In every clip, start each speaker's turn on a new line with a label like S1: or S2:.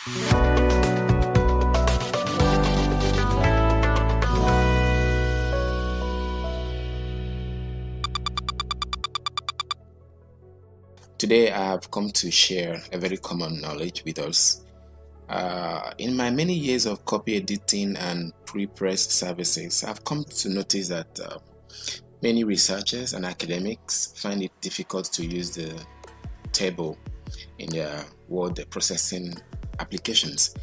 S1: Today I have come to share a very common knowledge with us. In my many years of copy editing and pre-press services, I've come to notice that many researchers and academics find it difficult to use the table in their word processing applications,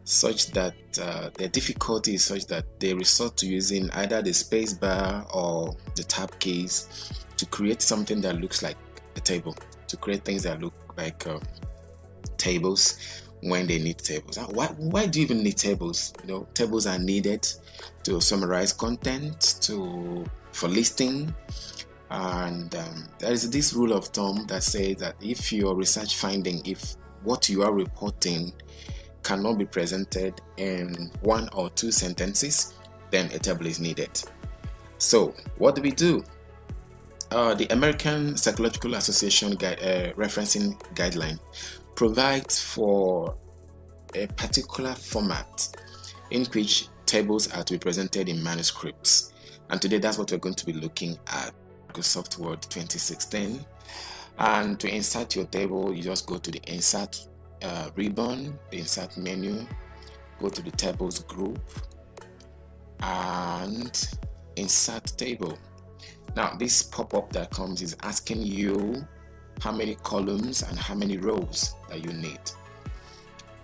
S1: such that their difficulty is such that they resort to using either the space bar or the tab keys to create something that looks like a table, to create things that look like tables when they need tables. Why do you even need tables? Tables are needed to summarize content, for listing, and there is this rule of thumb that says that if your research finding, if what you are reporting cannot be presented in 1 or 2 sentences, then a table is needed. So what do we do? The American Psychological Association referencing guideline provides for a particular format in which tables are to be presented in manuscripts, and today that's what we're going to be looking at. Microsoft Word 2016, and to insert your table, you just go to the insert ribbon, the insert menu, go to the tables group and insert table. Now this pop-up that comes is asking you how many columns and how many rows that you need.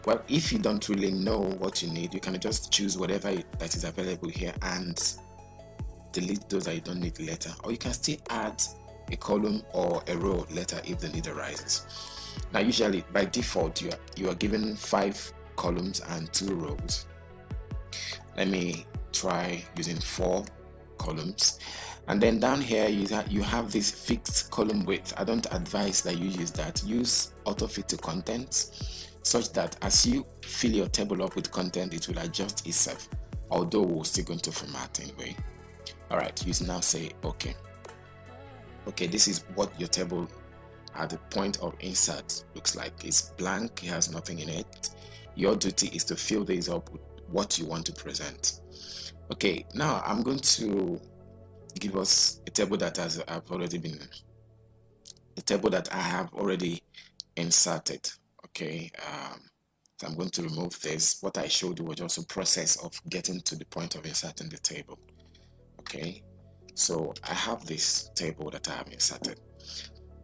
S1: Well, if you don't really know what you need, you can just choose whatever that is available here and delete those that you don't need later, or you can still add a column or a row later if the need arises. Now usually by default you are given 5 columns and 2 rows. Let me try using 4 columns, and then down here you have this fixed column width. I don't advise that you use that. Use auto fit to content, such that as you fill your table up with content, it will adjust itself, although we're still going to format anyway. Alright, you now say okay, this is what your table at the point of insert looks like. It's blank, it has nothing in it. Your duty is to fill this up with what you want to present. Okay, now I'm going to give us a table that I have already inserted. Okay, so I'm going to remove this. What I showed you was just a process of getting to the point of inserting the table. Okay, so I have this table that I have inserted.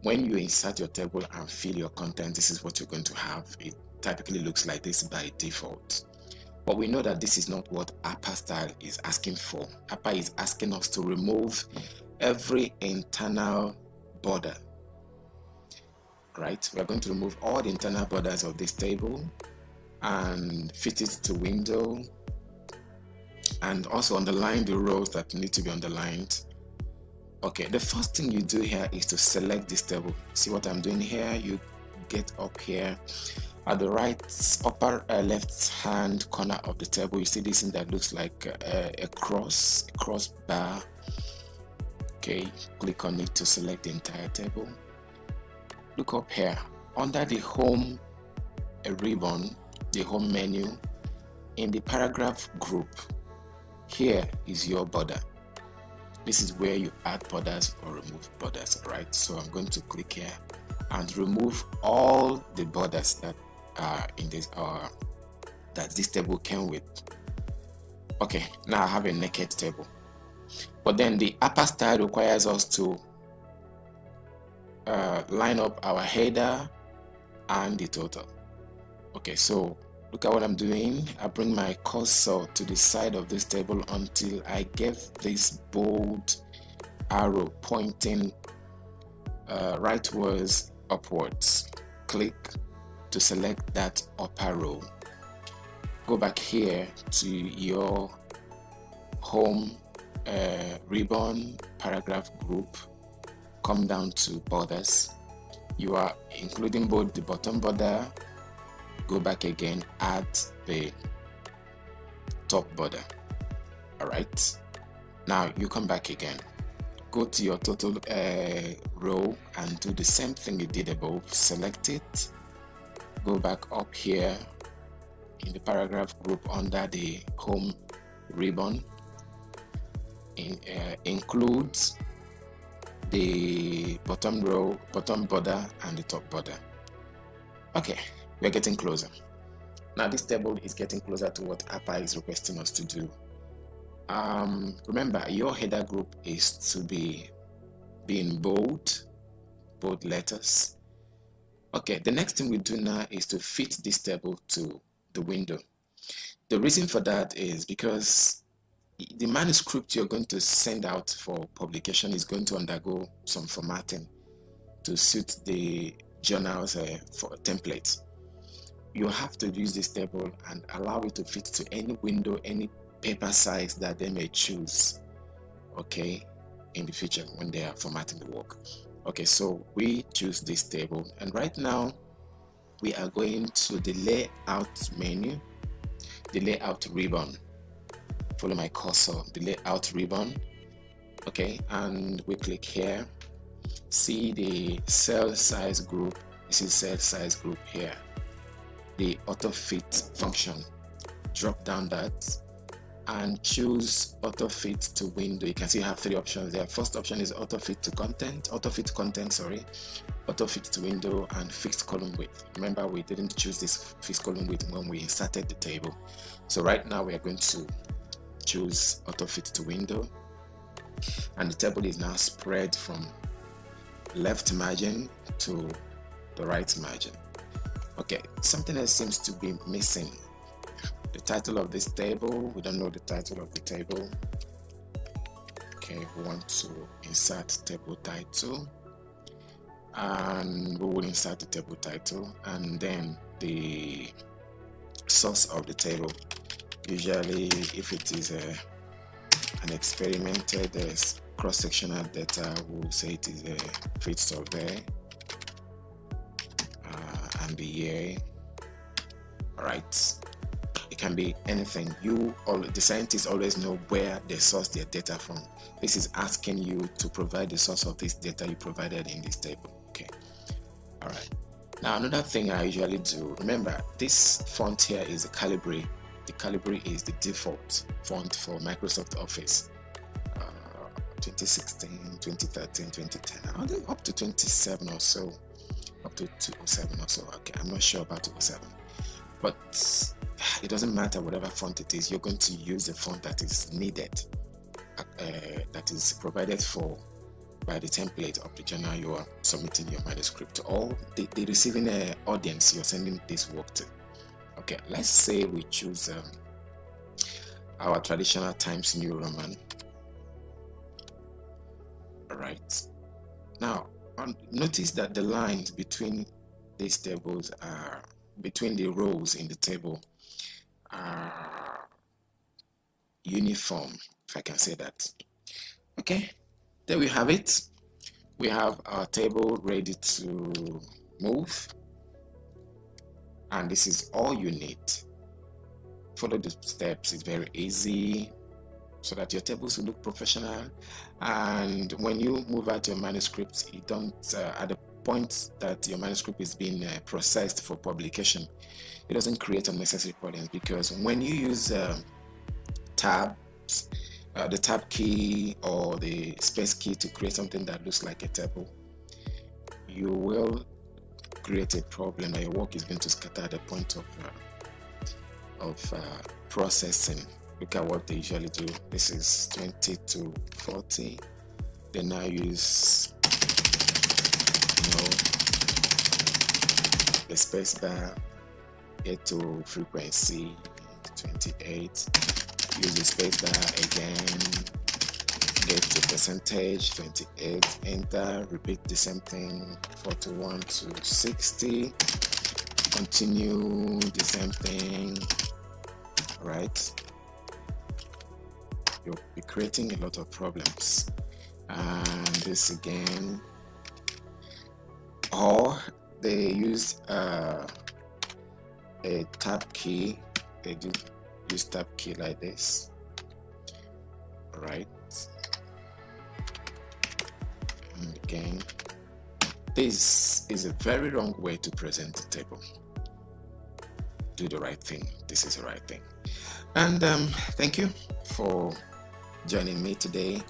S1: When you insert your table and fill your content, this is what you're going to have. It typically looks like this by default. But we know that this is not what APA style is asking for. APA is asking us to remove every internal border. Right? We're going to remove all the internal borders of this table and fit it to window, and also underline the rows that need to be underlined. Okay, the first thing you do here is to select this table. See what I'm doing here? You get up here at the right upper left hand corner of the table. You see this thing that looks like a cross bar. Okay, click on it to select the entire table. Look up here under the home ribbon, the home menu, in the paragraph group. Here is your border. This is where you add borders or remove borders, right? So I'm going to click here and remove all the borders that are in this that this table came with. Okay, now I have a naked table. But then the APA style requires us to line up our header and the total. Okay, so look at what I'm doing. I bring my cursor to the side of this table until I get this bold arrow pointing rightwards upwards. Click to select that upper row. Go back here to your home ribbon, paragraph group. Come down to borders. You are including both the bottom border. Go back again, add the top border. Alright, now you come back again, go to your total row and do the same thing you did above. Select it, go back up here in the paragraph group under the home ribbon includes the bottom row, bottom border, and the top border. Okay, we're getting closer. Now this table is getting closer to what APA is requesting us to do. Remember, your header group is to be in bold letters. Okay, the next thing we do now is to fit this table to the window. The reason for that is because the manuscript you're going to send out for publication is going to undergo some formatting to suit the journal's for template. You have to use this table and allow it to fit to any window, any paper size that they may choose, okay, in the future when they are formatting the work. Okay, so we choose this table, and right now we are going to the layout menu, the layout ribbon. Follow my cursor, the layout ribbon. Okay, and we click here. See the cell size group. This is cell size group here. The auto fit function. Drop down that and choose auto fit to window. You can see you have three options there. First option is auto fit to content, auto fit to window, and fixed column width. Remember, we didn't choose this fixed column width when we inserted the table. So right now we are going to choose auto fit to window, and the table is now spread from left margin to the right margin. Okay, something else seems to be missing. The title of this table, we don't know the title of the table. Okay, we want to insert table title, and we will insert the table title, and then the source of the table. Usually, if it is an experimented cross-sectional data, we'll say it is a field survey, and the year. All right. It can be anything. The scientists always know where they source their data from. This is asking you to provide the source of this data you provided in this table. Okay. All right. Now another thing I usually do. Remember, this font here is the Calibri. The Calibri is the default font for Microsoft Office. 2016, 2013, 2010, up to 27 or so, up to 207 or so. Okay, I'm not sure about 207, but it doesn't matter whatever font it is. You're going to use the font that is needed, that is provided for by the template of the journal you are submitting your manuscript to, or the receiving audience you're sending this work to. Okay, let's say we choose our traditional Times New Roman. All right. Now, notice that the lines between these tables are between the rows in the table are uniform, if I can say that. Okay, there we have it. We have our table ready to move, and this is all you need. Follow the steps, it's very easy, so that your tables will look professional. And when you move out your manuscript, you don't at the point that your manuscript is being processed for publication, it doesn't create unnecessary problems, because when you use tabs, the tab key or the space key to create something that looks like a table, you will create a problem that your work is going to scatter at the point of processing. Look at what they usually do. This is 20 to 40. They now use, the space bar. Get to frequency 28. Use the space bar again. Get to percentage 28. Enter. Repeat the same thing. 41 to 60. Continue the same thing. Right. You'll be creating a lot of problems. And this again, or they use a tab key. They do use tab key like this. All right. And again, this is a very wrong way to present the table. do the right thing. This is the right thing. And thank you for joining me today.